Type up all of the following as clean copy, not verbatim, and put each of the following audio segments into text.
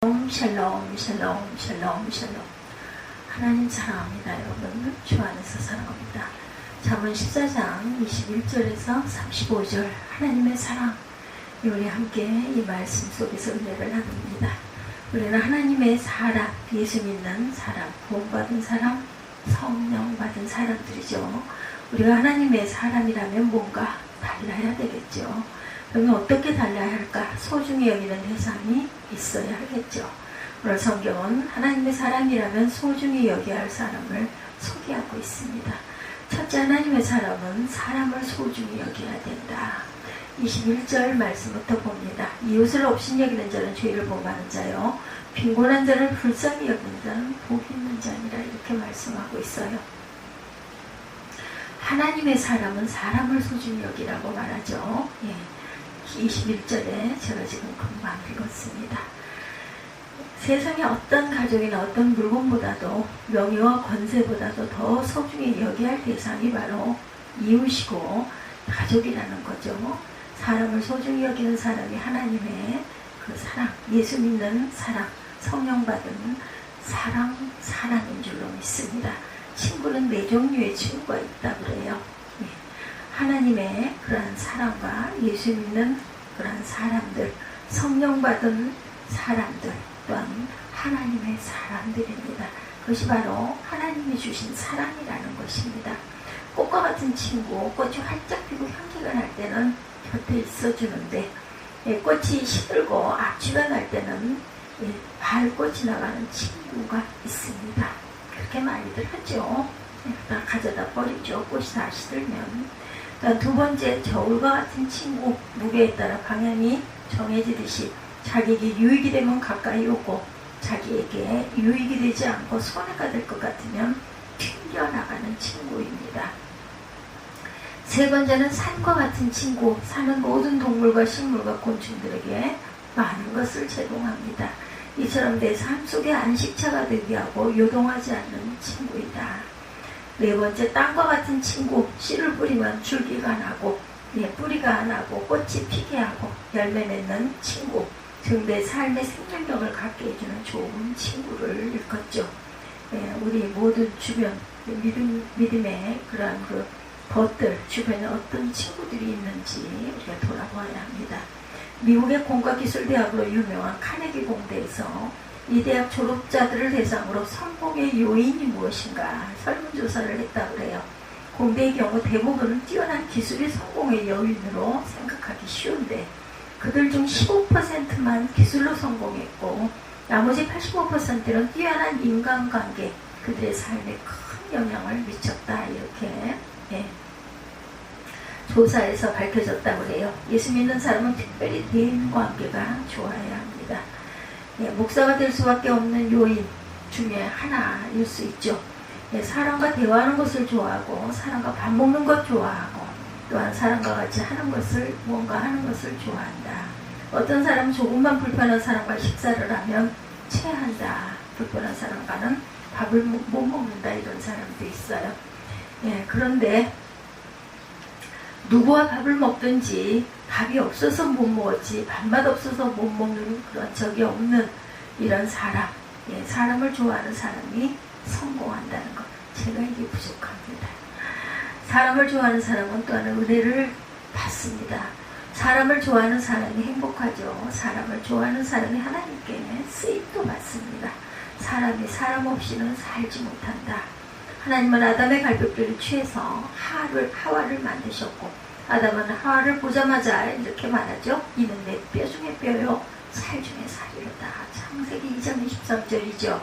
샬롬 샬롬 샬롬 샬롬. 하나님 사랑합니다. 여러분 주 안에서 사랑합니다. 잠언 14장 21절에서 35절 하나님의 사랑, 우리 함께 이 말씀 속에서 은혜를 나눕니다. 우리는 하나님의 사람, 예수 믿는 사람, 구원받은 사람, 성령 받은 사람들이죠. 우리가 하나님의 사람이라면 뭔가 달라야 되겠죠. 그러면 어떻게 달라야 할까? 소중히 여기는 대상이 있어야 하겠죠. 오늘 성경은 하나님의 사람이라면 소중히 여겨야 할 사람을 소개하고 있습니다. 첫째, 하나님의 사람은 사람을 소중히 여겨야 된다. 21절 말씀부터 봅니다. 이웃을 업신여기는 자는 죄를 범하는 자요, 빈곤한 자를 불쌍히 여기는 자는 복이 있는 자니라, 이렇게 말씀하고 있어요. 하나님의 사람은 사람을 소중히 여기라고 말하죠. 21절에 제가 지금 금방 읽었습니다. 세상에 어떤 가족이나 어떤 물건보다도, 명예와 권세보다도 더 소중히 여겨야 할 대상이 바로 이웃이고 가족이라는 거죠. 사람을 소중히 여기는 사람이 하나님의 그 사랑, 예수 믿는 사랑, 성령 받은 사랑인 줄로 믿습니다. 친구는 네 종류의 친구가 있다고 그래요. 하나님의 그러한 사랑과 예수 믿는 그러한 사람들, 성령 받은 사람들, 또한 하나님의 사람들입니다. 그것이 바로 하나님이 주신 사랑이라는 것입니다. 꽃과 같은 친구, 꽃이 활짝 피고 향기가 날 때는 곁에 있어주는데, 꽃이 시들고 악취가 날 때는 밟고 지나가는 친구가 있습니다. 그렇게 많이들 하죠. 다 가져다 버리죠. 꽃이 다 시들면. 두 번째, 저울과 같은 친구, 무게에 따라 방향이 정해지듯이 자기에게 유익이 되면 가까이 오고, 자기에게 유익이 되지 않고 손해가 될 것 같으면 튕겨나가는 친구입니다. 세 번째는 산과 같은 친구, 사는 모든 동물과 식물과 곤충들에게 많은 것을 제공합니다. 이처럼 내 삶 속에 안식처가 되게 하고 요동하지 않는 친구이다. 네 번째, 땅과 같은 친구, 씨를 뿌리면 줄기가 나고, 뿌리가 나고 꽃이 피게 하고 열매 맺는 친구, 즉 내 삶의 생명력을 갖게 해주는 좋은 친구를 일컫죠. 우리 모든 주변 믿음의 그러한 그 것들, 주변에 어떤 친구들이 있는지 우리가 돌아봐야 합니다. 미국의 공과기술대학으로 유명한 카네기 공대에서 이 대학 졸업자들을 대상으로 성공의 요인이 무엇인가 설문조사를 했다고 그래요. 공대의 경우 대부분은 뛰어난 기술이 성공의 요인으로 생각하기 쉬운데, 그들 중 15%만 기술로 성공했고 나머지 85%는 뛰어난 인간관계, 그들의 삶에 큰 영향을 미쳤다, 이렇게 조사에서 밝혀졌다고 해요. 예수 믿는 사람은 특별히 대인관계가 좋아야 합니다. 목사가 될 수밖에 없는 요인 중에 하나일 수 있죠. 사람과 대화하는 것을 좋아하고, 사람과 밥 먹는 것 좋아하고, 또한 사람과 같이 하는 것을, 무언가 하는 것을 좋아한다. 어떤 사람은 조금만 불편한 사람과 식사를 하면 체한다. 불편한 사람과는 밥을 못 먹는다, 이런 사람도 있어요. 그런데 누구와 밥을 먹든지 밥이 없어서 못 먹었지, 밥맛 없어서 못 먹는 그런 적이 없는 이런 사람, 사람을 좋아하는 사람이 성공한다는 것. 제가 이게 부족합니다. 사람을 좋아하는 사람은 또한 은혜를 받습니다. 사람을 좋아하는 사람이 행복하죠. 사람을 좋아하는 사람이 하나님께 쓰임도 받습니다. 사람이 사람 없이는 살지 못한다. 하나님은 아담의 갈비뼈를 취해서 하와를 만드셨고, 아담은 하와를 보자마자 이렇게 말하죠. 이는 내 뼈 중에 뼈요, 살 중에 살이로다. 창세기 2장 23절이죠.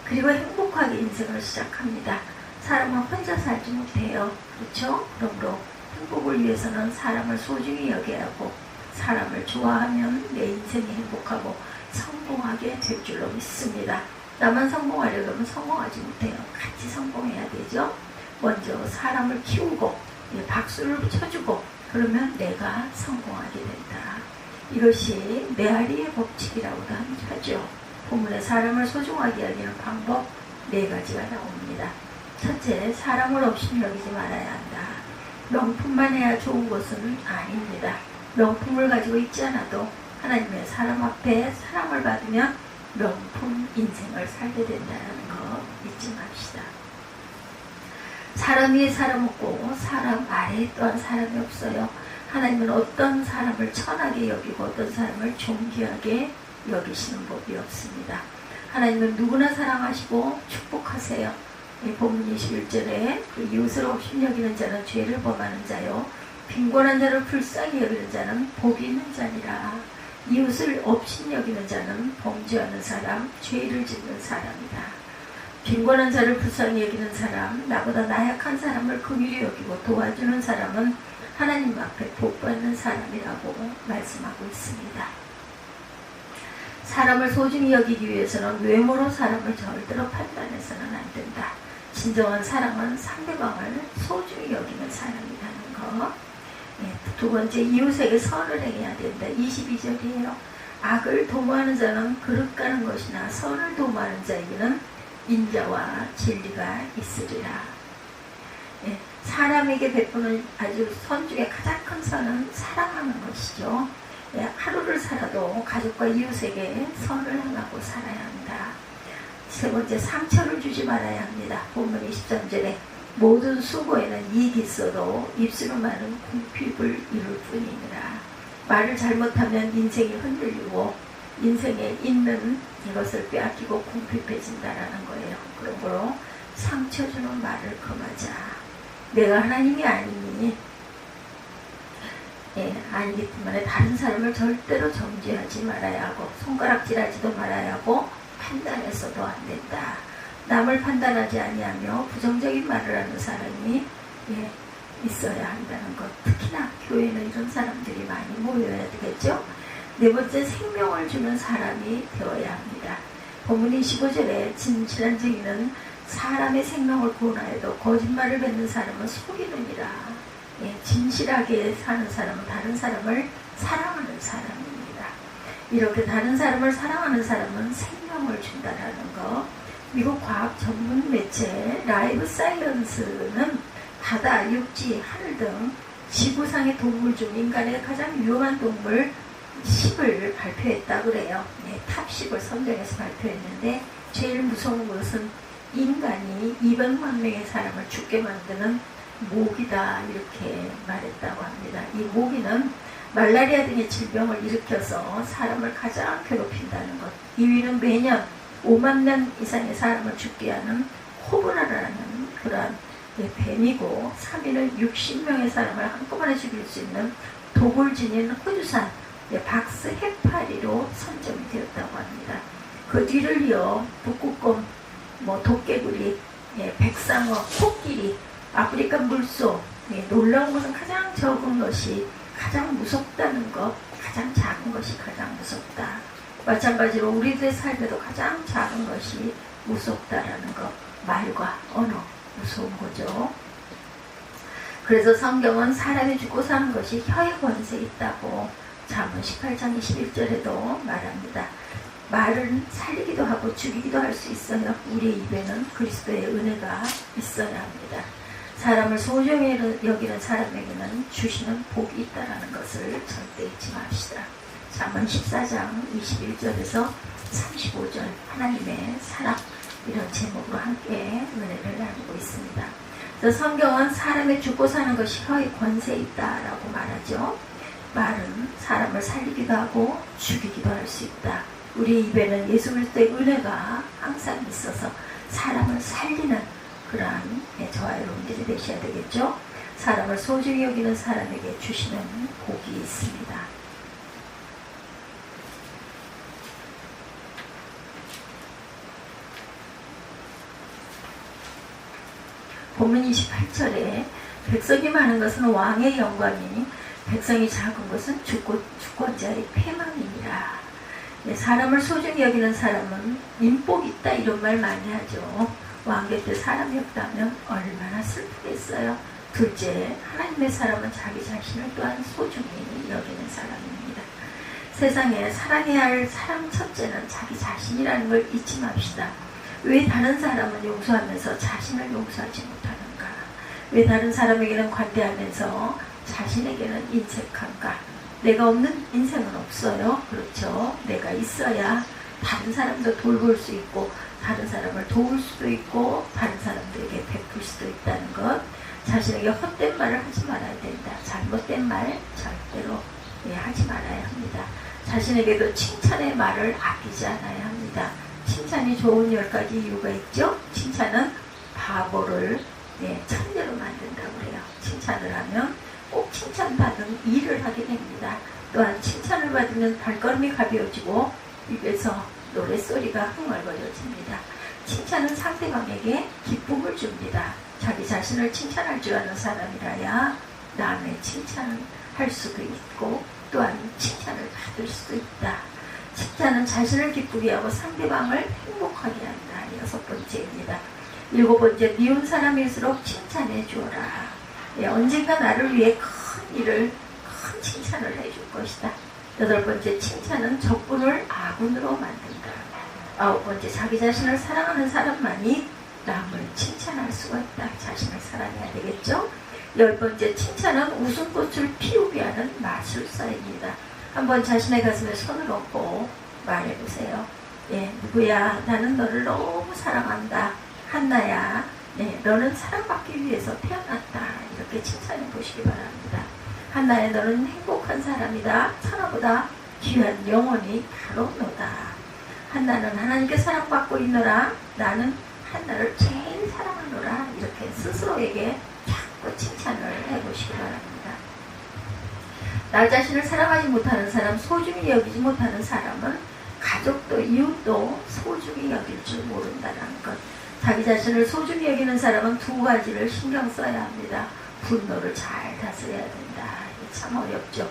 그리고 행복하게 인생을 시작합니다. 사람은 혼자 살지 못해요. 그렇죠? 그러므로 행복을 위해서는 사람을 소중히 여겨야 하고, 사람을 좋아하면 내 인생이 행복하고 성공하게 될 줄로 믿습니다. 나만 성공하려고 하면 성공하지 못해요. 같이 성공해야 되죠. 먼저 사람을 키우고 박수를 쳐주고, 그러면 내가 성공하게 된다. 이것이 메아리의 법칙이라고도 하죠. 본문에 사람을 소중하게 여기는 방법 4가지가 나옵니다. 첫째, 사람을 없이 여기지 말아야 한다. 명품만 해야 좋은 것은 아닙니다. 명품을 가지고 있지 않아도 하나님의 사람 앞에 사랑을 받으면 명품 인생을 살게 된다는 거 잊지 맙시다. 사람 위에 사람 없고 사람 아래에 또한 사람이 없어요. 하나님은 어떤 사람을 천하게 여기고 어떤 사람을 존귀하게 여기시는 법이 없습니다. 하나님은 누구나 사랑하시고 축복하세요. 본문 21절에 그 이웃을 없인 여기는 자는 죄를 범하는 자요 빈곤한 자를 불쌍히 여기는 자는 복이 있는 자니라. 이웃을 없인 여기는 자는 범죄하는 사람, 죄를 짓는 사람이다. 빈곤한 자를 불쌍히 여기는 사람, 나보다 나약한 사람을 긍휼히 여기고 도와주는 사람은 하나님 앞에 복받는 사람이라고 말씀하고 있습니다. 사람을 소중히 여기기 위해서는 외모로 사람을 절대로 판단해서는 안 된다. 진정한 사랑은 상대방을 소중히 여기는 사람이라는 거. 두 번째, 이웃에게 선을 행해야 된다. 22절이에요. 악을 도모하는 자는 그릇 가는 것이나 선을 도모하는 자에게는 인자와 진리가 있으리라. 사람에게 베푸는 아주 선 중에 가장 큰 선은 사랑하는 것이죠. 하루를 살아도 가족과 이웃에게 선을 행하고 살아야 합니다. 세 번째, 상처를 주지 말아야 합니다. 본문 23절에 모든 수고에는 이익이 있어도 입술로 말은 궁핍을 이룰 뿐이니라. 말을 잘못하면 인생이 흔들리고 인생에 있는 이것을 빼앗기고 궁핍해진다라는 거예요. 그러므로 상처 주는 말을 금하자. 내가 하나님이 아니니 아니기 때문에 다른 사람을 절대로 정죄하지 말아야 하고 손가락질하지도 말아야 하고 판단해서도 안 된다. 남을 판단하지 아니하며 부정적인 말을 하는 사람이 있어야 한다는 것. 특히나 교회는 이런 사람들이 많이 모여야 되겠죠. 네 번째, 생명을 주는 사람이 되어야 합니다. 본문 25절에 진실한 증인은 사람의 생명을 구원하여도 거짓말을 뱉는 사람은 속이느니라. 진실하게 사는 사람은 다른 사람을 사랑하는 사람입니다. 이렇게 다른 사람을 사랑하는 사람은 생명을 준다라는 거. 미국 과학 전문 매체 라이브 사이언스는 바다, 육지, 하늘 등 지구상의 동물 중 인간의 가장 위험한 동물 10을 발표했다고 그래요. 탑 10을 선정해서 발표했는데 제일 무서운 것은 인간이 200만 명의 사람을 죽게 만드는 모기다 이렇게 말했다고 합니다. 이 모기는 말라리아 등의 질병을 일으켜서 사람을 가장 괴롭힌다는 것. 2위는 매년 5만 명 이상의 사람을 죽게 하는 코브라라는 그러한 뱀이고 3위는 60명의 사람을 한꺼번에 죽일 수 있는 독을 지닌 호주산 박스 해파리로 선정이 되었다고 합니다. 그 뒤를 이어 북극곰, 도깨구리, 백상어, 코끼리, 아프리카 물소. 놀라운 것은 가장 적은 것이 가장 무섭다는 것, 가장 작은 것이 가장 무섭다. 마찬가지로 우리들의 삶에도 가장 작은 것이 무섭다라는 것, 말과 언어, 무서운 거죠. 그래서 성경은 사람이 죽고 사는 것이 혀의 권세에 있다고 잠언 18장 21절에도 말합니다. 말은 살리기도 하고 죽이기도 할 수 있어요. 우리의 입에는 그리스도의 은혜가 있어야 합니다. 사람을 소중히 여기는 사람에게는 주시는 복이 있다는 것을 절대 잊지 맙시다. 잠언 14장 21절에서 35절 하나님의 사랑 이런 제목으로 함께 은혜를 나누고 있습니다. 그래서 성경은 사람의 죽고 사는 것이 혀의 권세에 있다라고 말하죠. 말은 사람을 살리기도 하고 죽이기도 할 수 있다. 우리 입에는 예수 그리스도의 은혜가 항상 있어서 사람을 살리는 그러한 저와 여러분들이 되셔야 되겠죠. 사람을 소중히 여기는 사람에게 주시는 복이 있습니다. 본문 28절에 백성이 많은 것은 왕의 영광이니 백성이 작은 것은 주권자의 패망이니라. 사람을 소중히 여기는 사람은 인복이 있다 이런 말 많이 하죠. 왕계 때 사람이 없다면 얼마나 슬프겠어요. 둘째, 하나님의 사람은 자기 자신을 또한 소중히 여기는 사람입니다. 세상에 사랑해야 할 사람 첫째는 자기 자신이라는 걸 잊지 맙시다. 왜 다른 사람은 용서하면서 자신을 용서하지 못하는가? 왜 다른 사람에게는 관대하면서 자신에게는 인색한가? 내가 없는 인생은 없어요. 그렇죠. 내가 있어야 다른 사람도 돌볼 수 있고 다른 사람을 도울 수도 있고 다른 사람들에게 베풀 수도 있다는 것. 자신에게 헛된 말을 하지 말아야 된다. 잘못된 말 절대로 하지 말아야 합니다. 자신에게도 칭찬의 말을 아끼지 않아야 합니다. 칭찬이 좋은 10가지 이유가 있죠. 칭찬은 바보를 천재로 만든다고 그래요. 칭찬을 하면 꼭 칭찬받은 일을 하게 됩니다. 또한 칭찬을 받으면 발걸음이 가벼워지고 입에서 노랫소리가 흥얼거려집니다. 칭찬은 상대방에게 기쁨을 줍니다. 자기 자신을 칭찬할 줄 아는 사람이라야 남의 칭찬을 할 수도 있고 또한 칭찬을 받을 수도 있다. 칭찬은 자신을 기쁘게 하고 상대방을 행복하게 한다. 6번째입니다. 7번째, 미운 사람일수록 칭찬해 주어라. 언젠가 나를 위해 큰 칭찬을 해줄 것이다. 8번째, 칭찬은 적군을 아군으로 만든다. 9번째, 자기 자신을 사랑하는 사람만이 남을 칭찬할 수가 있다. 자신을 사랑해야 되겠죠? 10번째, 칭찬은 웃음꽃을 피우게 하는 마술사입니다. 한번 자신의 가슴에 손을 얹고 말해보세요. 누구야, 나는 너를 너무 사랑한다. 한나야, 너는 사랑받기 위해서 태어났다. 이렇게 칭찬해 보시기 바랍니다. 한나야, 너는 행복한 사람이다. 하나보다 귀한 영혼이 바로 너다. 한나는 하나님께 사랑받고 있노라. 나는 한나를 제일 사랑하노라. 이렇게 스스로에게 자꾸 칭찬을 해보시기 바랍니다. 나 자신을 사랑하지 못하는 사람, 소중히 여기지 못하는 사람은 가족도 이웃도 소중히 여길 줄 모른다는 것. 자기 자신을 소중히 여기는 사람은 2가지를 신경 써야 합니다. 분노를 잘 다스려야 된다. 이게 참 어렵죠.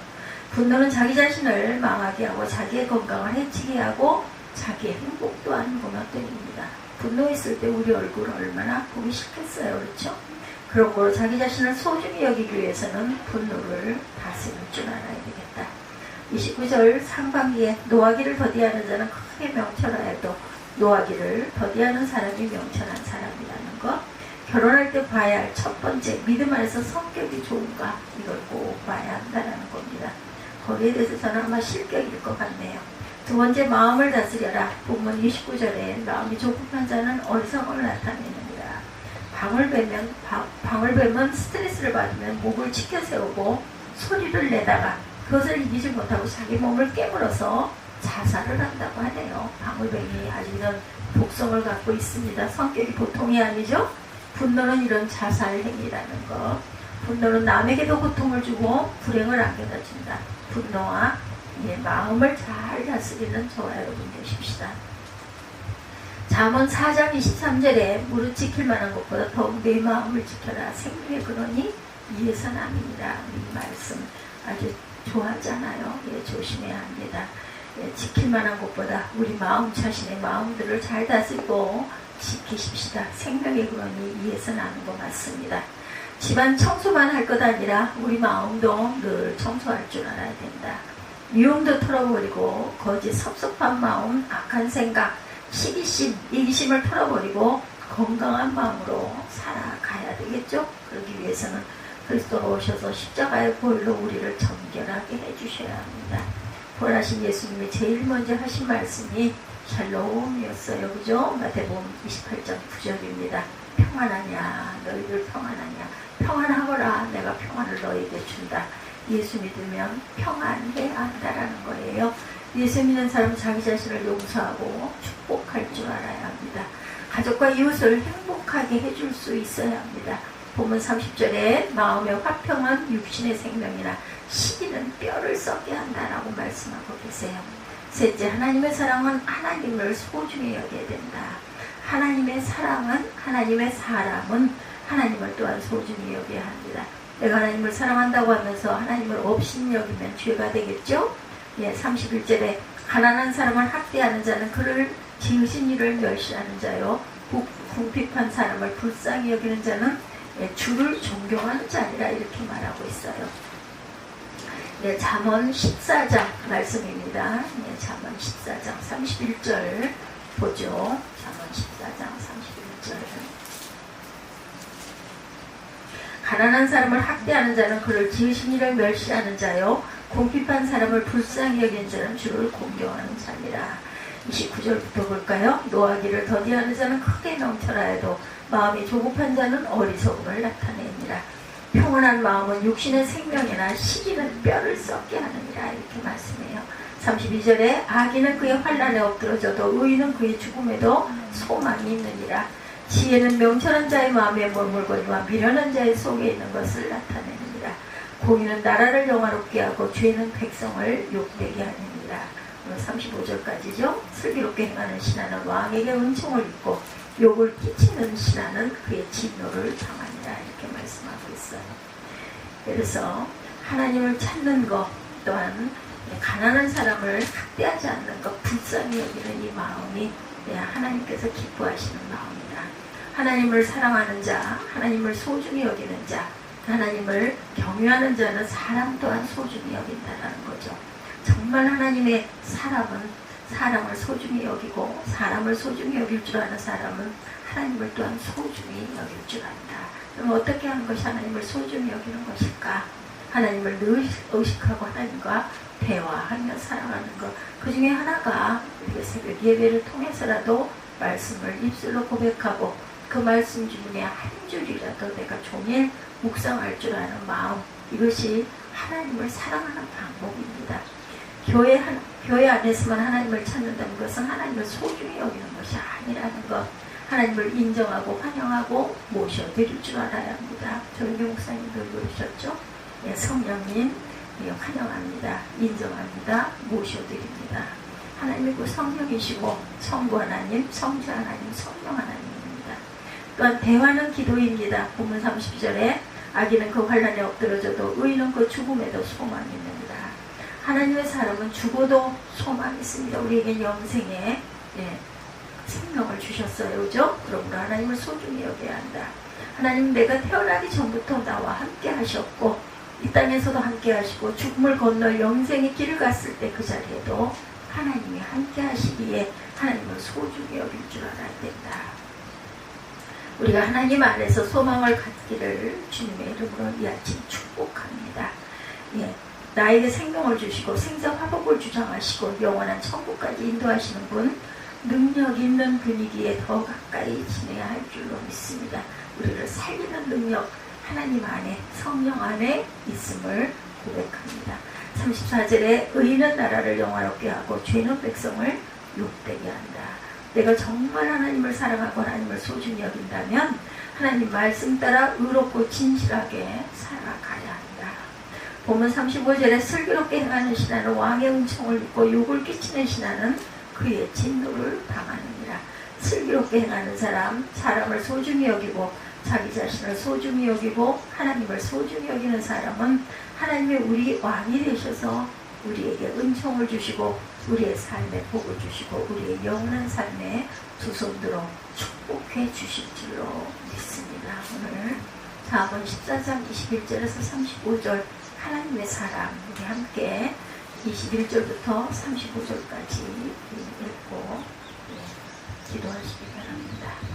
분노는 자기 자신을 망하게 하고 자기의 건강을 해치게 하고 자기의 행복 또한 무너뜨립니다. 분노했을 때 우리 얼굴 얼마나 보기 싫겠어요. 그렇죠? 그런 거로 자기 자신을 소중히 여기기 위해서는 분노를 다스릴 줄 알아야 되겠다. 29절 상반기에 노하기를 더디하는 자는 크게 명철하여도 노하기를 더디하는 사람이 명철한 사람이라는 것. 결혼할 때 봐야 할 첫 번째, 믿음 안에서 성격이 좋은가, 이걸 꼭 봐야 한다는 겁니다. 거기에 대해서 저는 아마 실격일 것 같네요. 2번째, 마음을 다스려라. 본문 29절에 마음이 조급한 자는 어리석음을 나타내느니라. 방을 베면 스트레스를 받으면 목을 치켜 세우고 소리를 내다가 그것을 이기지 못하고 자기 몸을 깨물어서 자살을 한다고 하네요. 방울뱀이 아주 이런 독성을 갖고 있습니다. 성격이 보통이 아니죠. 분노는 이런 자살 행위라는 것. 분노는 남에게도 고통을 주고 불행을 안겨다 준다. 분노와 마음을 잘 다스리는 저와 여러분 되십시다. 잠언 4장 23절에 무릇 지킬 만한 것보다 더욱 내 마음을 지켜라. 생명의 근원이 이에서 남이니라. 이 말씀 아주 좋아하잖아요. 조심해야 합니다. 지킬 만한 것보다 우리 마음 자신의 마음들을 잘 다스리고 지키십시다. 생명의 근원이 이에서 나는 거 맞습니다. 집안 청소만 할 것 아니라 우리 마음도 늘 청소할 줄 알아야 된다. 미움도 털어버리고 거짓 섭섭한 마음, 악한 생각, 시기심, 이기심을 털어버리고 건강한 마음으로 살아가야 되겠죠. 그러기 위해서는 그리스도로 오셔서 십자가의 보혈로 우리를 정결하게 해주셔야 합니다. 부활하신 예수님이 제일 먼저 하신 말씀이 샬롬이었어요. 그죠? 마태복음 28장 9절입니다. 평안하냐, 너희들 평안하냐, 평안하거라, 내가 평안을 너희에게 준다. 예수 믿으면 평안해야 한다라는 거예요. 예수 믿는 사람은 자기 자신을 용서하고 축복할 줄 알아야 합니다. 가족과 이웃을 행복하게 해줄 수 있어야 합니다. 본문 30절에 마음의 화평은 육신의 생명이나 시기는 뼈를 썩게 한다라고 말씀하고 계세요. 셋째, 하나님의 사랑은 하나님을 소중히 여겨야 된다. 하나님의 사랑은, 하나님의 사랑은 하나님을 또한 소중히 여겨야 합니다. 내가 하나님을 사랑한다고 하면서 하나님을 업신여기면 죄가 되겠죠? 31절에 가난한 사람을 학대하는 자는 그를 지으신 이를 멸시하는 자요, 궁핍한 사람을 불쌍히 여기는 자는 주를 존경하는 자니라, 이렇게 말하고 있어요. 잠언 14장 말씀입니다. 잠언 14장 31절 보죠. 잠언 14장 31절. 가난한 사람을 학대하는 자는 그를 지으신 이를 멸시하는 자요, 궁핍한 사람을 불쌍히 여기는 자는 주를 공경하는 자니라. 29절부터 볼까요? 노하기를 더디하는 자는 크게 넘쳐라해도 마음이 조급한 자는 어리석음을 나타내니라. 평온한 마음은 육신의 생명이나 시기는 뼈를 썩게 하느니라. 이렇게 말씀해요. 32절에 악인은 그의 환난에 엎드러져도 의인은 그의 죽음에도 소망이 있느니라. 지혜는 명철한 자의 마음에 머물거니와 미련한 자의 속에 있는 것을 나타내느니라. 공의는 나라를 영화롭게 하고 죄는 백성을 욕되게 하느니라. 35절까지죠. 슬기롭게 행하는 신하는 왕에게 은총을 입고 욕을 끼치는 신하는 그의 진노를 당하니라. 이렇게 말씀하고 있어요. 그래서 하나님을 찾는 것 또한 가난한 사람을 학대하지 않는 것, 불쌍히 여기는 이 마음이 하나님께서 기뻐하시는 마음이다. 하나님을 사랑하는 자, 하나님을 소중히 여기는 자, 하나님을 경외하는 자는 사람 또한 소중히 여긴다는 거죠. 정말 하나님의 사람은 사람을 소중히 여기고 사람을 소중히 여길 줄 아는 사람은 하나님을 또한 소중히 여길 줄 안다. 그럼 어떻게 하는 것이 하나님을 소중히 여기는 것일까? 하나님을 늘 의식하고 하나님과 대화하며 살아가는 것. 그 중에 하나가 우리가 새벽 예배를 통해서라도 말씀을 입술로 고백하고 그 말씀 중에 한 줄이라도 내가 종일 묵상할 줄 아는 마음. 이것이 하나님을 사랑하는 방법입니다. 교회 안에서만 하나님을 찾는다는 것은 하나님을 소중히 여기는 것이 아니라는 것. 하나님을 인정하고 환영하고 모셔드릴 줄 알아야 합니다. 조영기 목사님도 그러셨죠? 예, 성령님 예, 환영합니다. 인정합니다. 모셔드립니다. 하나님이 그 성령이시고 성부 하나님, 성자 하나님, 성령 하나님입니다. 또한 대화는 기도입니다. 본문 30절에 악인은 그 환난에 엎드러져도 의인은 그 죽음에도 소망이 있느니라. 하나님의 사람은 죽어도 소망이 있습니다. 우리에게 영생에 예, 생명을 주셨어요. 그죠? 그러므로 하나님을 소중히 여겨야 한다. 하나님 내가 태어나기 전부터 나와 함께 하셨고 이 땅에서도 함께 하시고 죽음을 건너 영생의 길을 갔을 때 그 자리에도 하나님이 함께 하시기에 하나님을 소중히 여길 줄 알아야 된다. 우리가 하나님 안에서 소망을 갖기를 주님의 이름으로 이 아침 축복합니다. 예, 나에게 생명을 주시고 생사 화복을 주장하시고 영원한 천국까지 인도하시는 분, 능력 있는 분이기에 더 가까이 지내야 할 줄로 믿습니다. 우리를 살리는 능력 하나님 안에 성령 안에 있음을 고백합니다. 34절에 의인은 나라를 영화롭게 하고 죄는 백성을 욕되게 한다. 내가 정말 하나님을 사랑하고 하나님을 소중히 여긴다면 하나님 말씀 따라 의롭고 진실하게 살아가야 한다. 본문 35절에 슬기롭게 행하는 신하는 왕의 은총을 입고 욕을 끼치는 신하는 그의 진노를 당하느니라. 슬기롭게 행하는 사람, 사람을 소중히 여기고 자기 자신을 소중히 여기고 하나님을 소중히 여기는 사람은 하나님이 우리 왕이 되셔서 우리에게 은총을 주시고 우리의 삶에 복을 주시고 우리의 영원한 삶에 두 손 들어 축복해 주실 줄로 믿습니다. 오늘 다음은 14장 21절에서 35절 하나님의 사람 우리 함께 21절부터 35절까지 읽고 기도하시기 바랍니다.